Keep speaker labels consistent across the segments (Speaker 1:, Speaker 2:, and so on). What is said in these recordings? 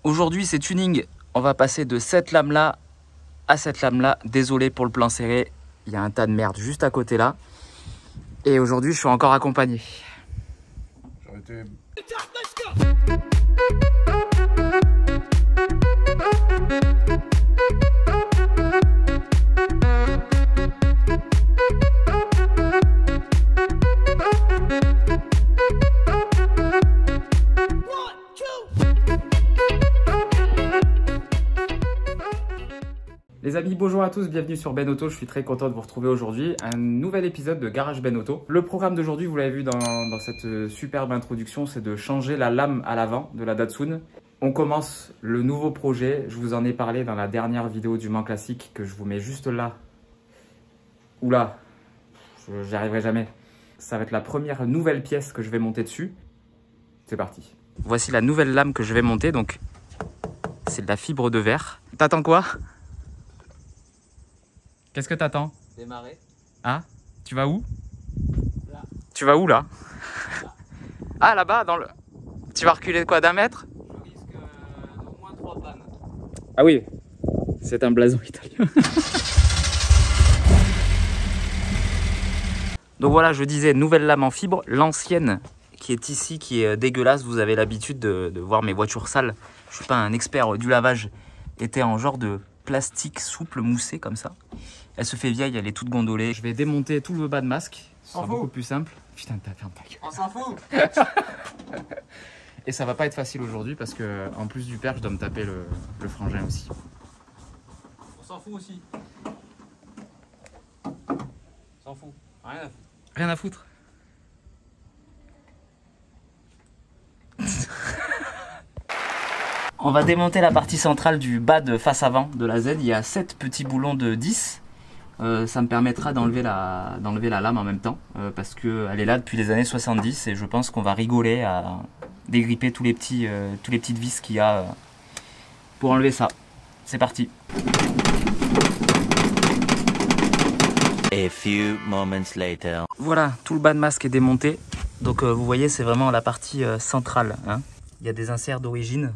Speaker 1: Aujourd'hui c'est tuning, on va passer de cette lame là à cette lame là. Désolé pour le plan serré, il y a un tas de merde juste à côté là. Et aujourd'hui je suis encore accompagné.
Speaker 2: J'aurais été...
Speaker 1: Les amis, bonjour à tous, bienvenue sur Ben Auto. Je suis très content de vous retrouver aujourd'hui. Un nouvel épisode de Garage Ben Auto. Le programme d'aujourd'hui, vous l'avez vu dans cette superbe introduction, c'est de changer la lame à l'avant de la Datsun. On commence le nouveau projet. Je vous en ai parlé dans la dernière vidéo du Mans Classique que je vous mets juste là. Ou là, j'y arriverai jamais. Ça va être la première nouvelle pièce que je vais monter dessus. C'est parti. Voici la nouvelle lame que je vais monter. Donc, c'est de la fibre de verre. T'attends quoi ? Qu'est-ce que t'attends?
Speaker 3: Démarrer.
Speaker 1: Ah, tu vas où?
Speaker 3: Là.
Speaker 1: Tu vas où là? Ah, là-bas, dans le... Tu vas reculer de quoi, d'un mètre?
Speaker 3: Je risque au moins 3 pannes.
Speaker 1: Ah oui, c'est un blason italien. Donc voilà, je disais, nouvelle lame en fibre. L'ancienne qui est ici, qui est dégueulasse. Vous avez l'habitude de voir mes voitures sales. Je suis pas un expert du lavage. Était en genre de plastique souple moussé comme ça. Elle se fait vieille, elle est toute gondolée. Je vais démonter tout le bas de masque. Ce sera beaucoup plus simple. Putain, t'as fait un tac.
Speaker 3: On s'en fout.
Speaker 1: Et ça va pas être facile aujourd'hui parce que en plus du père, je dois me taper le frangin aussi.
Speaker 3: On s'en fout aussi. On s'en fout. Rien à foutre.
Speaker 1: Rien à foutre. On va démonter la partie centrale du bas de face avant de la Z. Il y a 7 petits boulons de 10. Ça me permettra d'enlever la lame en même temps parce qu'elle est là depuis les années 70 et je pense qu'on va rigoler à dégripper tous les petites vis qu'il y a pour enlever ça. C'est parti.
Speaker 4: A few moments later.
Speaker 1: Voilà, tout le bas de masque est démonté. Donc vous voyez, c'est vraiment la partie centrale. Hein. Il y a des inserts d'origine.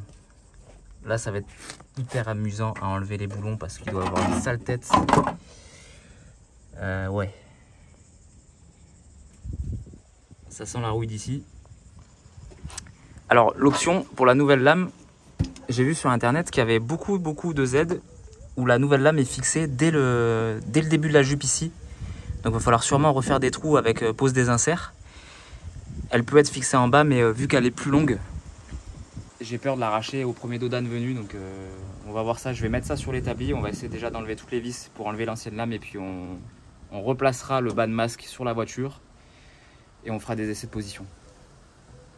Speaker 1: Là, ça va être hyper amusant à enlever les boulons parce qu'il doit avoir une sale tête. Ouais. Ça sent la rouille d'ici. Alors, l'option pour la nouvelle lame, j'ai vu sur internet qu'il y avait beaucoup de Z où la nouvelle lame est fixée dès le début de la jupe ici. Donc, il va falloir sûrement refaire des trous avec pose des inserts. Elle peut être fixée en bas, mais vu qu'elle est plus longue, j'ai peur de l'arracher au premier dodane venu. Donc, on va voir ça. Je vais mettre ça sur l'établi. On va essayer déjà d'enlever toutes les vis pour enlever l'ancienne lame et puis on replacera le bas de masque sur la voiture et on fera des essais de position.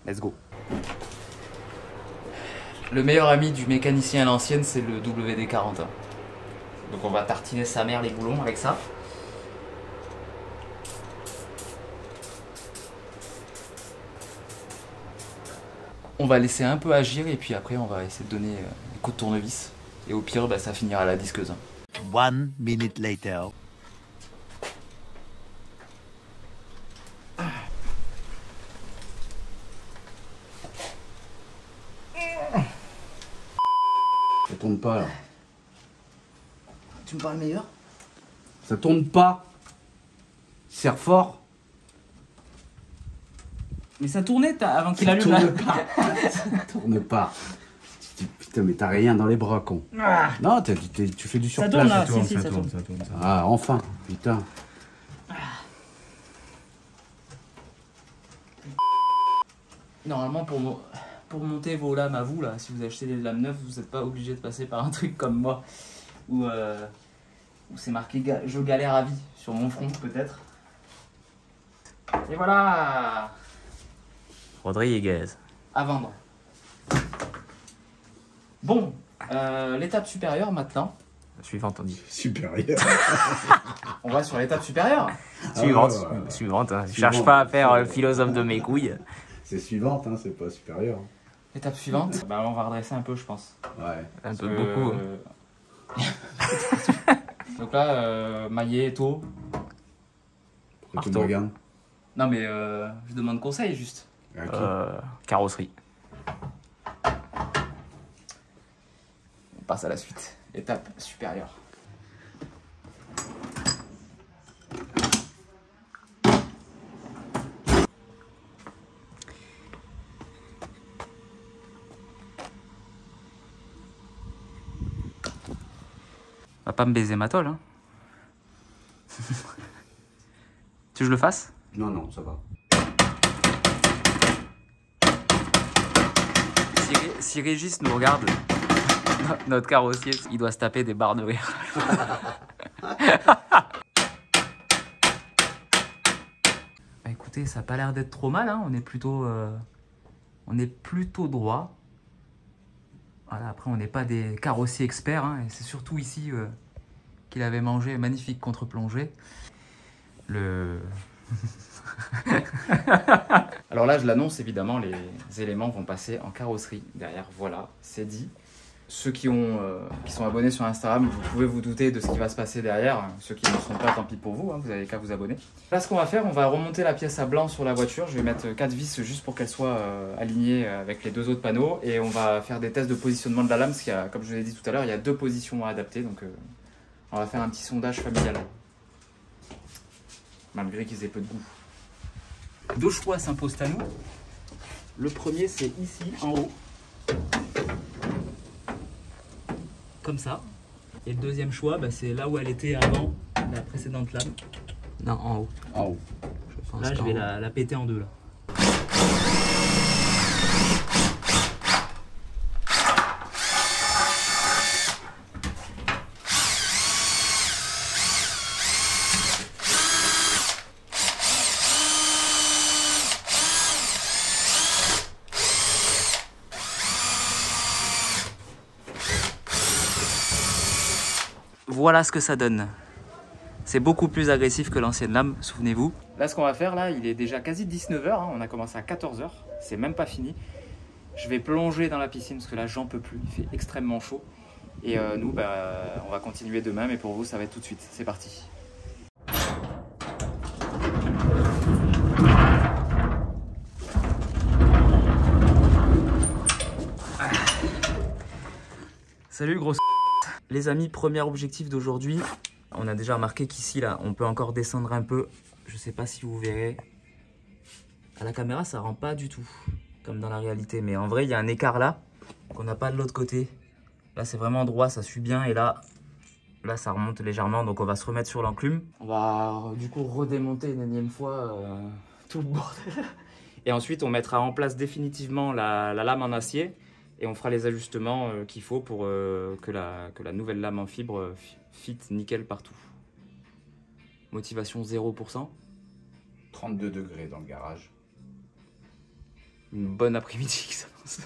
Speaker 1: Let's go. Le meilleur ami du mécanicien à l'ancienne, c'est le WD-40. Donc on va tartiner sa mère les boulons avec ça. On va laisser un peu agir et puis après on va essayer de donner des coups de tournevis. Et au pire, bah, ça finira à la disqueuse.
Speaker 4: 1 minute later.
Speaker 2: Ça tourne pas là.
Speaker 3: Tu me parles meilleur?
Speaker 2: Ça tourne pas. Serre fort.
Speaker 1: Mais ça tournait avant qu'il
Speaker 2: Ça
Speaker 1: allume là.
Speaker 2: tourne pas. Ça tourne pas. Putain, mais t'as rien dans les bras, con.
Speaker 1: Ah.
Speaker 2: Non, tu fais du surplace.
Speaker 1: tourne, là.
Speaker 2: Ça
Speaker 1: Si, ça tourne.
Speaker 2: Ah, enfin, putain.
Speaker 1: Normalement, pour monter vos lames à vous, là, si vous achetez des lames neuves, vous n'êtes pas obligé de passer par un truc comme moi, où c'est marqué « Je galère à vie » sur mon front, peut-être. Et voilà,
Speaker 4: Rodriguez.
Speaker 1: à vendre. Bon, l'étape supérieure maintenant. Suivante, on dit.
Speaker 2: Supérieur.
Speaker 1: On va sur l'étape supérieure.
Speaker 4: Suivante.
Speaker 2: Ah, ouais.
Speaker 4: Suivante. Hein. Je
Speaker 2: Suivante.
Speaker 4: cherche pas à faire philosophe de mes couilles.
Speaker 2: C'est suivante, hein, c'est pas supérieur.
Speaker 1: L'étape suivante, bah, on va redresser un peu, je pense.
Speaker 2: Ouais.
Speaker 4: Un
Speaker 1: Parce
Speaker 4: peu
Speaker 1: que,
Speaker 4: beaucoup.
Speaker 1: Donc là, maillet, taux.
Speaker 2: Pourquoi tu me
Speaker 4: Marteau.
Speaker 2: regardes?
Speaker 1: Non mais je demande conseil juste.
Speaker 2: À qui?
Speaker 4: Carrosserie.
Speaker 1: passe à la suite. Étape supérieure. Va pas me baiser ma tôle, hein. Tu veux que je le fasse?
Speaker 2: Non, non, ça va.
Speaker 1: Si Régis nous regarde, notre carrossier, il doit se taper des barres de rire. Bah écoutez, ça n'a pas l'air d'être trop mal, hein. On est plutôt droit. Voilà, après, on n'est pas des carrossiers experts, hein, et c'est surtout ici qu'il avait mangé un magnifique contre-plongée. Alors là, je l'annonce, évidemment, les éléments vont passer en carrosserie derrière. Voilà, c'est dit. Ceux qui sont abonnés sur Instagram, vous pouvez vous douter de ce qui va se passer derrière. Ceux qui ne le sont pas, tant pis pour vous, hein, vous n'avez qu'à vous abonner. Là, ce qu'on va faire, on va remonter la pièce à blanc sur la voiture. Je vais mettre 4 vis juste pour qu'elle soit alignée avec les 2 autres panneaux. Et on va faire des tests de positionnement de la lame, parce qu'il y a, comme je vous l'ai dit tout à l'heure, il y a 2 positions à adapter. Donc on va faire un petit sondage familial. Malgré qu'ils aient peu de goût. 2 choix s'imposent à nous. Le premier, c'est ici, en haut. Comme ça. Et le deuxième choix, bah, c'est là où elle était avant la précédente lame. Non, en haut.
Speaker 2: En haut.
Speaker 1: Là, je vais la péter en 2 là. Voilà ce que ça donne. C'est beaucoup plus agressif que l'ancienne lame, souvenez-vous. Là, ce qu'on va faire, là, il est déjà quasi 19h. Hein, on a commencé à 14h. C'est même pas fini. Je vais plonger dans la piscine parce que là, j'en peux plus. Il fait extrêmement chaud. Et nous, bah, on va continuer demain. Mais pour vous, ça va être tout de suite. C'est parti. Salut, grosse. Les amis, premier objectif d'aujourd'hui. On a déjà remarqué qu'ici, là, on peut encore descendre un peu. Je sais pas si vous verrez. À la caméra, ça rend pas du tout comme dans la réalité. Mais en vrai, il y a un écart là qu'on n'a pas de l'autre côté. Là, c'est vraiment droit, ça suit bien. Et là, ça remonte légèrement. Donc, on va se remettre sur l'enclume. On va du coup redémonter une énième fois tout le bordel. Et ensuite, on mettra en place définitivement la lame en acier. Et on fera les ajustements qu'il faut pour que la nouvelle lame en fibre fit nickel partout. Motivation 0%.
Speaker 2: 32 degrés dans le garage.
Speaker 1: Une bonne après-midi qui s'annonce.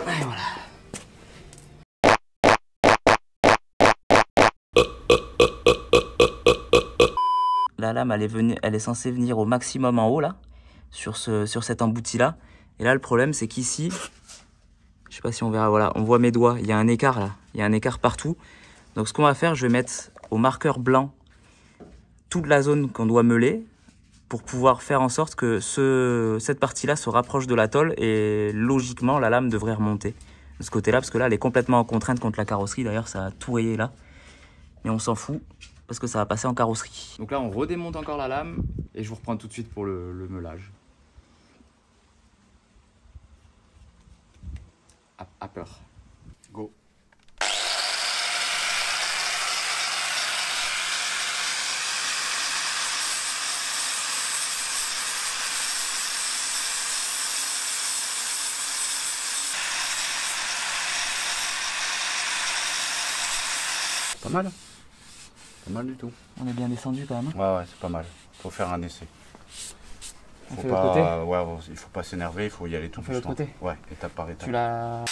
Speaker 1: Et voilà. La lame, elle est censée venir au maximum en haut là, sur cet embouti là. Et là, le problème, c'est qu'ici, je sais pas si on verra, voilà, on voit mes doigts, il y a un écart là, il y a un écart partout. Donc, ce qu'on va faire, je vais mettre au marqueur blanc toute la zone qu'on doit meuler pour pouvoir faire en sorte que cette partie-là se rapproche de la tôle et logiquement, la lame devrait remonter de ce côté-là parce que là, elle est complètement en contrainte contre la carrosserie. D'ailleurs, ça a tout rayé là, mais on s'en fout parce que ça va passer en carrosserie. Donc là, on redémonte encore la lame et je vous reprends tout de suite pour le meulage. À peur.
Speaker 2: Go. Pas mal. Pas mal du tout.
Speaker 1: On est bien descendu quand même.
Speaker 2: Ouais, ouais, c'est pas mal. Faut faire un essai.
Speaker 1: On
Speaker 2: Faut
Speaker 1: fait
Speaker 2: pas,
Speaker 1: l'autre côté
Speaker 2: ouais, il faut pas s'énerver, il faut y aller tout
Speaker 1: On fait l'autre
Speaker 2: doucement.
Speaker 1: côté
Speaker 2: Ouais, étape par étape.
Speaker 1: Tu l'as...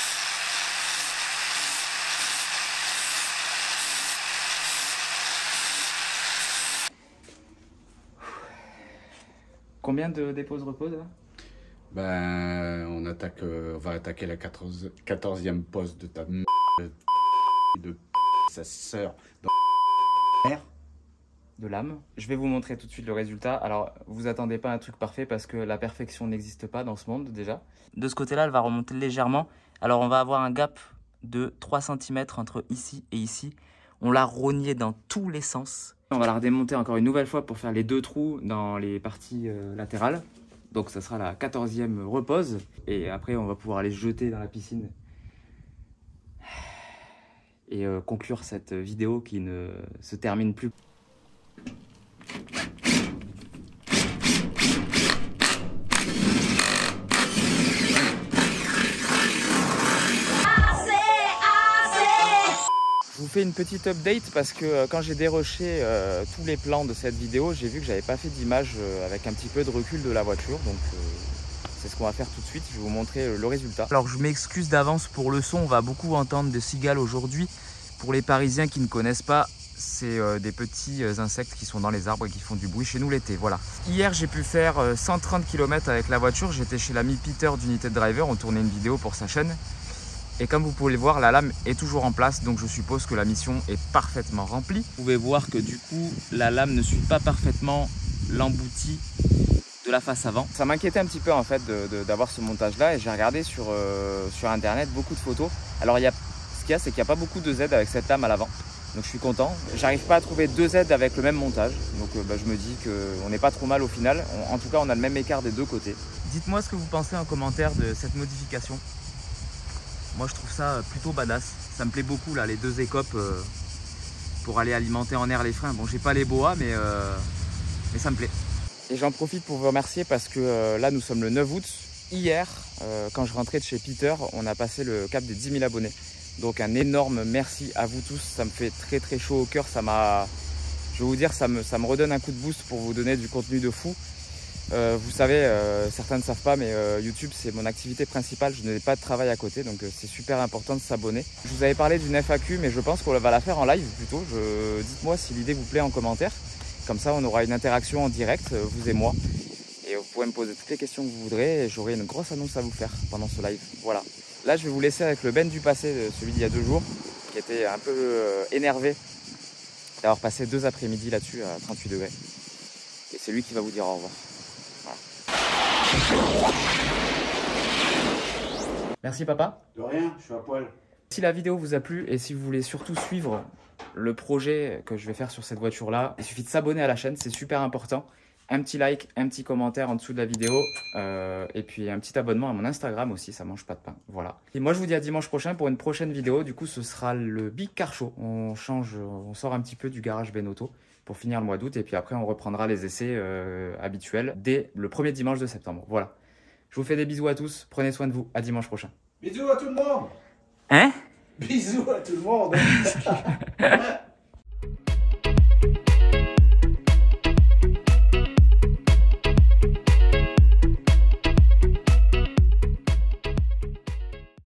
Speaker 1: Combien de déposes repose là?
Speaker 2: Ben, on va attaquer la 14e pause de ta de sa sœur
Speaker 1: de l'âme. Je vais vous montrer tout de suite le résultat. Alors, vous attendez pas un truc parfait parce que la perfection n'existe pas dans ce monde déjà. De ce côté-là, elle va remonter légèrement. Alors, on va avoir un gap de 3 cm entre ici et ici. On l'a rogné dans tous les sens. On va la redémonter encore une nouvelle fois pour faire les 2 trous dans les parties latérales. Donc, ça sera la 14e repose. Et après, on va pouvoir aller se jeter dans la piscine. Et conclure cette vidéo qui ne se termine plus. Je vous fais une petite update parce que quand j'ai dérushé tous les plans de cette vidéo, j'ai vu que j'avais pas fait d'image avec un petit peu de recul de la voiture. Donc c'est ce qu'on va faire tout de suite. Je vais vous montrer le résultat. Alors je m'excuse d'avance pour le son. On va beaucoup entendre des cigales aujourd'hui. Pour les Parisiens qui ne connaissent pas, c'est des petits insectes qui sont dans les arbres et qui font du bruit chez nous l'été. Voilà. Hier, j'ai pu faire 130 km avec la voiture. J'étais chez l'ami Peter d'Unité Driver. On tournait une vidéo pour sa chaîne. Et comme vous pouvez le voir, la lame est toujours en place. Donc je suppose que la mission est parfaitement remplie. Vous pouvez voir que du coup, la lame ne suit pas parfaitement l'embouti de la face avant. Ça m'inquiétait un petit peu en fait d'avoir ce montage là. Et j'ai regardé sur internet beaucoup de photos. Alors ce qu'il y a, c'est qu'il n'y a pas beaucoup de Z avec cette lame à l'avant. Donc je suis content. J'arrive pas à trouver 2 Z avec le même montage. Donc je me dis qu'on n'est pas trop mal au final. En tout cas, on a le même écart des deux côtés. Dites-moi ce que vous pensez en commentaire de cette modification. Moi, je trouve ça plutôt badass. Ça me plaît beaucoup, là, les 2 écopes pour aller alimenter en air les freins. Bon, j'ai pas les boas, mais ça me plaît. Et j'en profite pour vous remercier parce que là, nous sommes le 9 août. Hier, quand je rentrais de chez Peter, on a passé le cap des 10 000 abonnés. Donc un énorme merci à vous tous, ça me fait très très chaud au cœur, je vais vous dire, ça me redonne un coup de boost pour vous donner du contenu de fou. Vous savez, certains ne savent pas, mais YouTube c'est mon activité principale, je n'ai pas de travail à côté, donc c'est super important de s'abonner. Je vous avais parlé d'une FAQ, mais je pense qu'on va la faire en live plutôt. Dites-moi si l'idée vous plaît en commentaire, comme ça on aura une interaction en direct, vous et moi. Et vous pouvez me poser toutes les questions que vous voudrez et j'aurai une grosse annonce à vous faire pendant ce live. Voilà. Là, je vais vous laisser avec le Ben du passé, celui d'il y a 2 jours, qui était un peu énervé d'avoir passé 2 après-midi là-dessus à 38 degrés. Et c'est lui qui va vous dire au revoir. Voilà. Merci papa.
Speaker 2: De rien, je suis à poil.
Speaker 1: Si la vidéo vous a plu et si vous voulez surtout suivre le projet que je vais faire sur cette voiture-là, il suffit de s'abonner à la chaîne, c'est super important. Un petit like, un petit commentaire en dessous de la vidéo et puis un petit abonnement à mon Instagram aussi, ça mange pas de pain. Voilà. Et moi je vous dis à dimanche prochain pour une prochaine vidéo. Du coup ce sera le Big Car Show. On sort un petit peu du garage Benotto pour finir le mois d'août et puis après on reprendra les essais habituels dès le premier dimanche de septembre. Voilà. Je vous fais des bisous à tous, prenez soin de vous, à dimanche prochain.
Speaker 2: Bisous à tout le monde.
Speaker 1: Hein?
Speaker 2: Bisous à tout le monde.